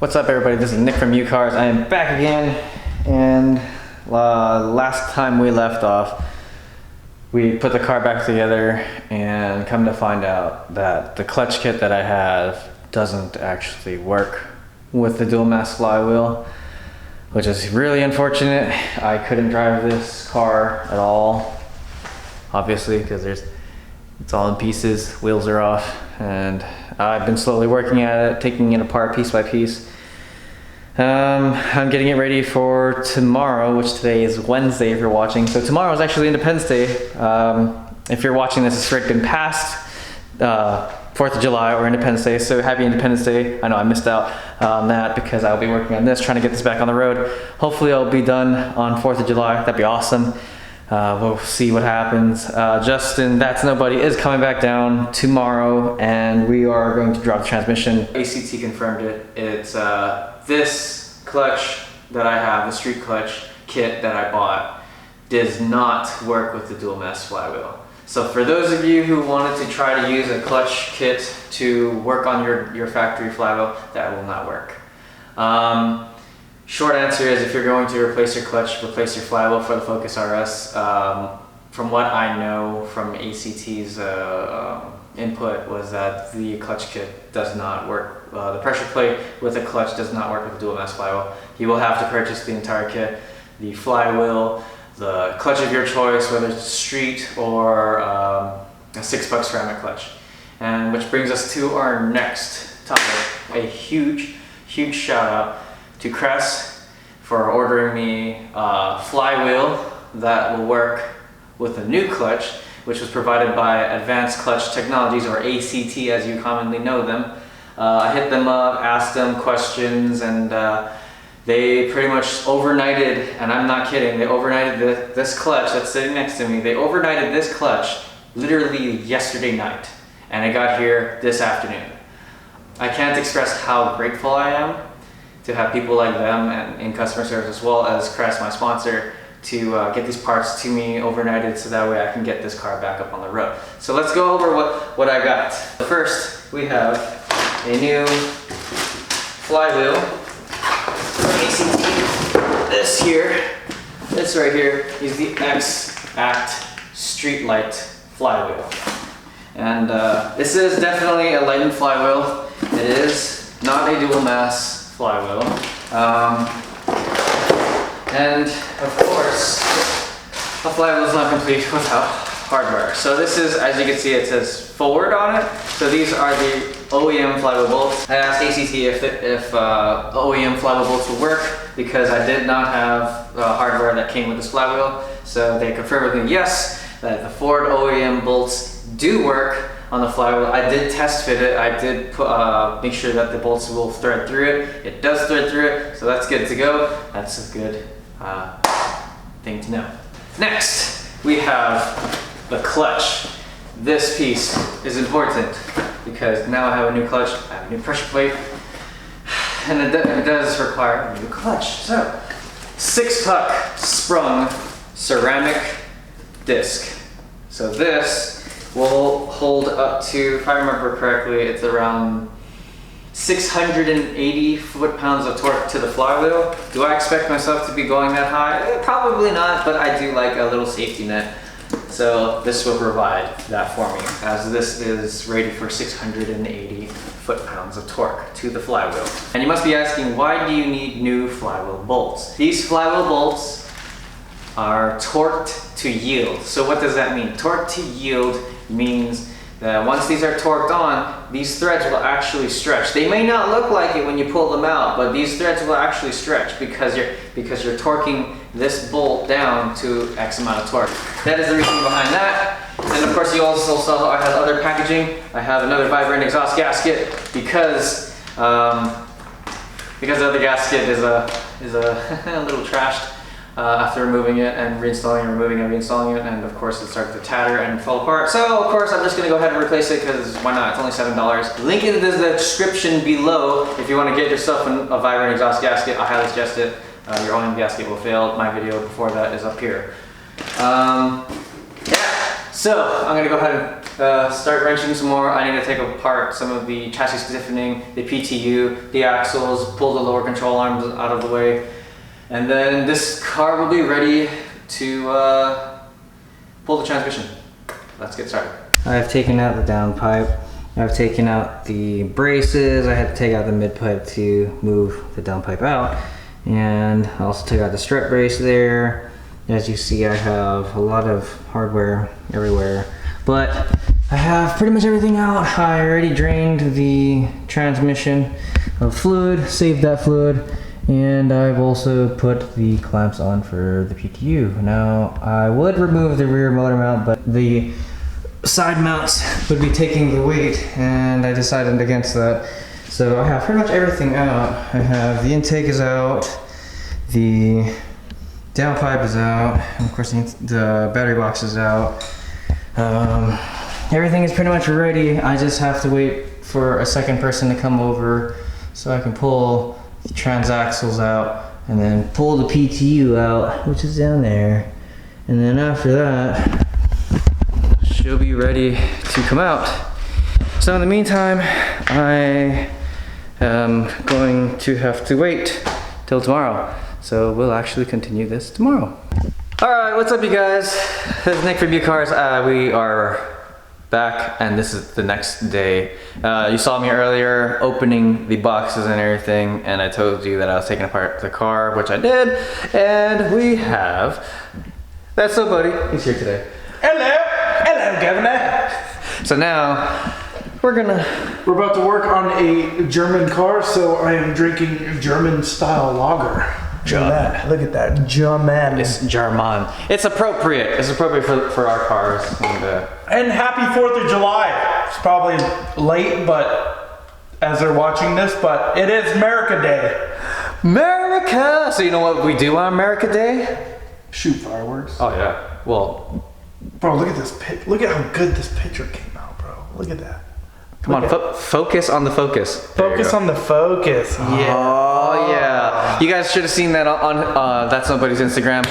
What's up everybody, this is Nick from UCARS. I am back again, and last time we left off, we put the car back together and come to find out that the clutch kit that I have doesn't actually work with the dual mass flywheel, which is really unfortunate. I couldn't drive this car at all, obviously, because it's all in pieces, wheels are off, and I've been slowly working at it, taking it apart piece by piece. I'm getting it ready for tomorrow, which today is Wednesday if you're watching. So tomorrow is actually Independence Day. If you're watching this, it's already been past 4th of July or Independence Day, so happy Independence Day. I know I missed out on that because I'll be working on this, trying to get this back on the road. Hopefully I'll be done on 4th of July, that'd be awesome. We'll see what happens. Justin, ThatsNobody, is coming back down tomorrow, and we are going to drop the transmission. ACT confirmed it. It's this clutch that I have, the street clutch kit that I bought, does not work with the dual mass flywheel. So for those of you who wanted to try to use a clutch kit to work on your factory flywheel, that will not work. Short answer is, if you're going to replace your clutch, replace your flywheel for the Focus RS. From what I know from ACT's input was that the clutch kit does not work. The pressure plate with the clutch does not work with the dual mass flywheel. You will have to purchase the entire kit, the flywheel, the clutch of your choice, whether it's street or a 6 Puck ceramic clutch. And which brings us to our next topic. A huge shout out to Cress for ordering me a flywheel that will work with a new clutch, which was provided by Advanced Clutch Technologies, or ACT as you commonly know them. I hit them up, asked them questions, and they pretty much overnighted, and I'm not kidding, they overnighted this clutch that's sitting next to me. They overnighted this clutch literally yesterday night, and it got here this afternoon. I can't express how grateful I am to have people like them and in customer service, as well as Crest, my sponsor, to get these parts to me overnighted so that way I can get this car back up on the road. So let's go over what I got. First, we have a new flywheel from ACT. This right here is the X-Act Streetlite Flywheel. And this is definitely a lightened flywheel. It is not a dual mass flywheel. And of course, a flywheel is not complete without hardware. So this is, as you can see, it says forward on it. So these are the OEM flywheel bolts. I asked ACT if OEM flywheel bolts would work, because I did not have hardware that came with this flywheel. So they confirmed with me, yes, that the Ford OEM bolts do work on the flywheel. I did test fit it. I did make sure that the bolts will thread through it. It does thread through it, so that's good to go. That's a good thing to know. Next, we have the clutch. This piece is important because now I have a new clutch, I have a new pressure plate, and it does require a new clutch. So, 6 Puck Sprung ceramic disc. So this will hold up to, if I remember correctly, it's around 680 foot-pounds of torque to the flywheel. Do I expect myself to be going that high? Probably not, but I do like a little safety net. So this will provide that for me, as this is rated for 680 foot-pounds of torque to the flywheel. And you must be asking, why do you need new flywheel bolts? These flywheel bolts are torqued to yield. So what does that mean? Torque to yield means that once these are torqued on, these threads will actually stretch. They may not look like it when you pull them out, but these threads will actually stretch because you're torquing this bolt down to X amount of torque. That is the reason behind that. And of course, you also saw I have other packaging. I have another vibrant exhaust gasket because the other gasket is a little trashed. After removing it and reinstalling and removing and reinstalling it, and of course it started to tatter and fall apart. So of course I'm just going to go ahead and replace it, because why not? It's only $7. Link in the description below if you want to get yourself a vibrant exhaust gasket. I highly suggest it. Your own gasket will fail. My video before that is up here. Yeah. So I'm gonna go ahead and start wrenching some more. I need to take apart some of the chassis stiffening, the PTU, the axles, pull the lower control arms out of the way. And then this car will be ready to pull the transmission. Let's get started. I've taken out the downpipe. I've taken out the braces. I had to take out the mid pipe to move the downpipe out. And I also took out the strut brace there. As you see, I have a lot of hardware everywhere. But I have pretty much everything out. I already drained the transmission of fluid, saved that fluid. And I've also put the clamps on for the PTU. Now, I would remove the rear motor mount, but the side mounts would be taking the weight, and I decided against that. So I have pretty much everything out. I have the intake is out, the downpipe is out, and of course the battery box is out. Everything is pretty much ready. I just have to wait for a second person to come over so I can pull the transaxles out and then pull the PTU out, which is down there. And then after that, she'll be ready to come out. So in the meantime, I am going to have to wait till tomorrow. So we'll actually continue this tomorrow. All right, what's up you guys? This is Nick from UCARS. We are back and this is the next day. You saw me earlier opening the boxes and everything, and I told you that I was taking apart the car, which I did. And we have ThatsNobody. He's here today. Hello! Hello, Governor! So now, we're about to work on a German car, so I am drinking German style lager. German. Look at that, German. It's German. It's appropriate. It's appropriate for our cars. And happy 4th of July. It's probably late, but as they're watching this, but it is America Day. America! So you know what we do on America Day? Shoot fireworks. Oh yeah. Well, bro, look at this look at how good this picture came out, bro. Look at that. Come on, focus on the focus. Focus on the focus. Yeah. Oh yeah. You guys should have seen that on ThatsNobody's Instagram.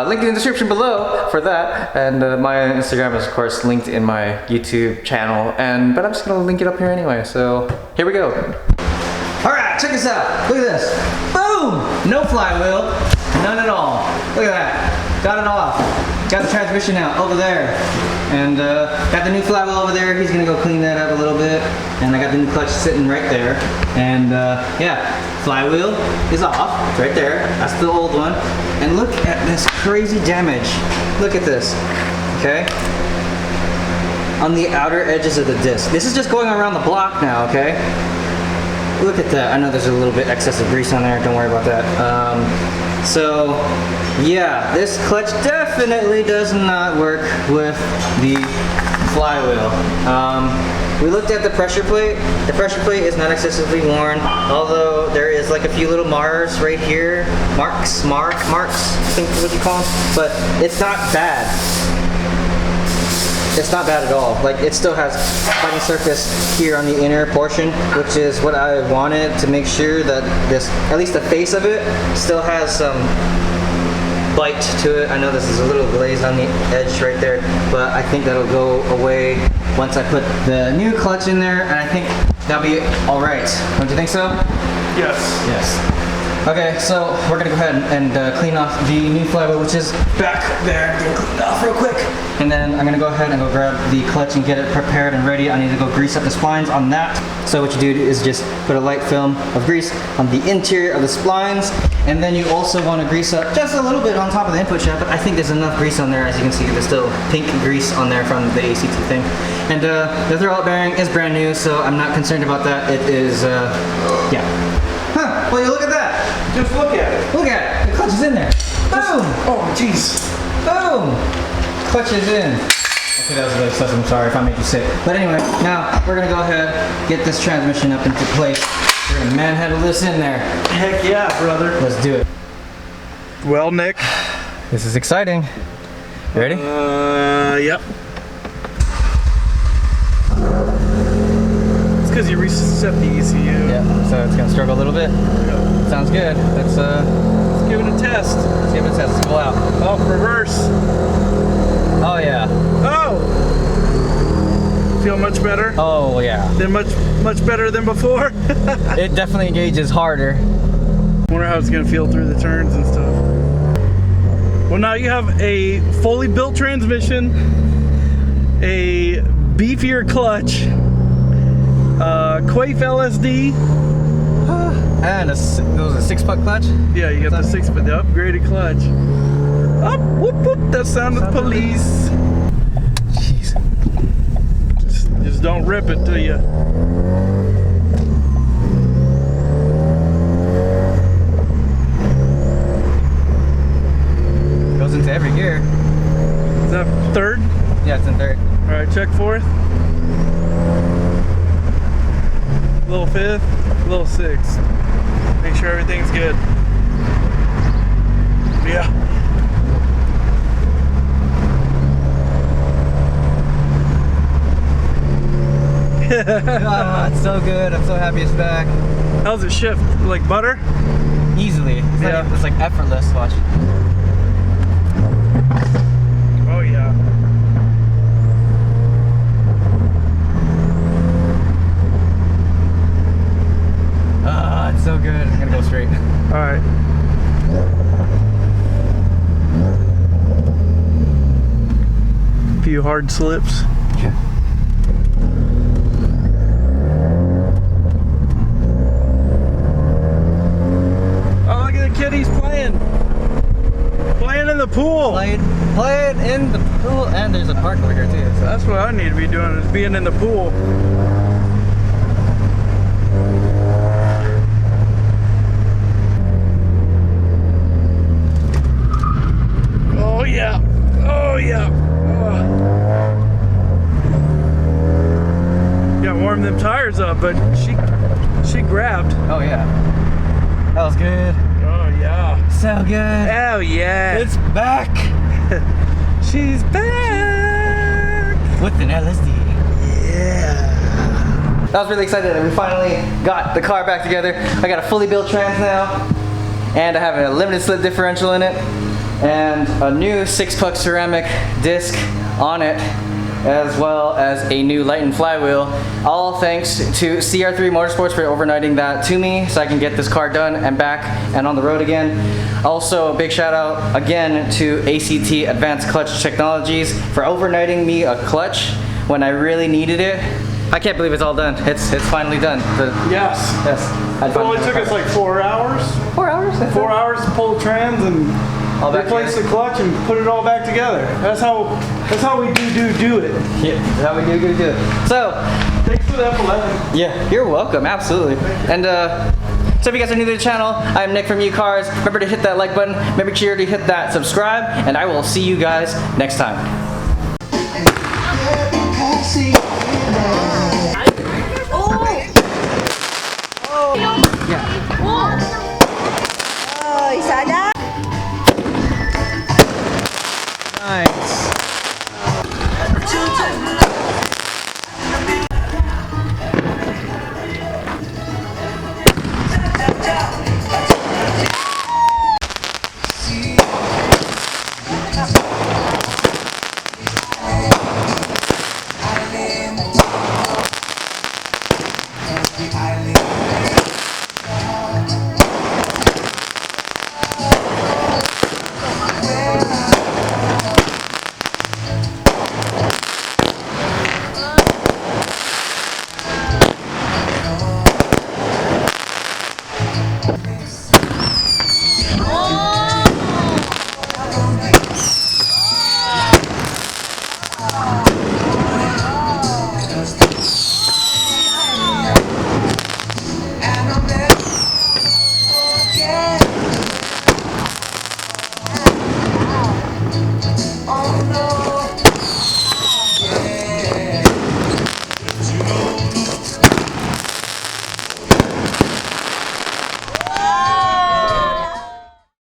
Link in the description below for that. And my Instagram is of course linked in my YouTube channel. But I'm just gonna link it up here anyway. So here we go. All right, check this out. Look at this. Boom! No flywheel, none at all. Look at that. Got it off. Got the transmission out over there. And got the new flywheel over there. He's gonna go clean that up a little bit. And I got the new clutch sitting right there. And yeah, flywheel is off right there. That's the old one. And look at this crazy damage. Look at this, okay? On the outer edges of the disc. This is just going around the block now, okay? Look at that. I know there's a little bit excessive grease on there. Don't worry about that. So yeah, this clutch definitely does not work with the flywheel. We looked at the pressure plate. The pressure plate is not excessively worn, although there is like a few little mars right here. Marks, I think is what you call them. But it's not bad. It's not bad at all. Like, it still has fighting surface here on the inner portion, which is what I wanted to make sure that this, at least the face of it, still has some bite to it. I know this is a little glazed on the edge right there, but I think that'll go away once I put the new clutch in there, and I think that'll be all right. Don't you think so? Yes. Yes. Okay, so we're gonna go ahead and clean off the new flywheel, which is back there. I'm gonna clean it off real quick. And then I'm gonna go ahead and go grab the clutch and get it prepared and ready. I need to go grease up the splines on that. So what you do is just put a light film of grease on the interior of the splines. And then you also wanna grease up just a little bit on top of the input shaft, but I think there's enough grease on there. As you can see, there's still pink grease on there from the ACT thing. And the throwout bearing is brand new, so I'm not concerned about that. It is, yeah. Huh, well, you look at that. Just look at it. Look at it. The clutch is in there. Boom. Oh, jeez. Boom. Clutch is in. Okay, that was really sus. I'm sorry if I made you sick. But anyway, now we're gonna go ahead, get this transmission up into place. We're gonna manhandle this in there. Heck yeah, brother. Let's do it. Well, Nick. This is exciting. You ready? Yep. It's because you reset the ECU. Yeah, so it's gonna struggle a little bit. Yep. Sounds good. Let's give it a test. Let's give it a test. Let's go out. Oh, reverse. Oh yeah. Oh! go. Feel much better? Oh yeah. Then much better than before? It definitely engages harder. Wonder how it's gonna feel through the turns and stuff. Well, now you have a fully built transmission, a beefier clutch, Quaife LSD, and it was a 6-puck clutch. Yeah, you got the upgraded clutch. Up, whoop, whoop, that sound of the police. Jeez. Just don't rip it till you. Goes into every gear. Is that third? Yeah, it's in third. All right, check fourth. Little fifth, little sixth. Make sure everything's good. Yeah. Oh, it's so good. I'm so happy it's back. How's it shift? Like butter? Easily. It's, Yeah. it's like effortless. Watch. Oh yeah. Ah, it's so good. I'm gonna go straight. All right. Few hard slips. Yeah. Oh, look at the kiddies playing. Playing in the pool. Playing in the pool, and there's a park over here too. So. That's what I need to be doing, is being in the pool. Oh yeah. Oh yeah. Oh. Gotta warm them tires up, but she grabbed. Oh yeah. That was good. Oh yeah. So good. Oh yeah. It's back. She's back. With an LSD. Yeah. I was really excited that we finally got the car back together. I got a fully built trans now, and I have a limited slip differential in it, and a new 6-puck ceramic disc on it, as well as a new Lighten flywheel. All thanks to CR3 Motorsports for overnighting that to me so I can get this car done and back and on the road again. Also, a big shout out again to ACT Advanced Clutch Technologies for overnighting me a clutch when I really needed it. I can't believe it's all done. It's finally done. Yes. Yes. It only took us like 4 hours. 4 hours? 4 hours to pull the trans and All back replace together. the clutch and put it all back together. That's how we do it. Yeah, that's how we do it. So, Thanks for that, F11. yeah, you're welcome, absolutely. And so if you guys are new to the channel, I'm Nick from UCARS. Remember to hit that like button, make sure to hit that subscribe, and I will see you guys next time.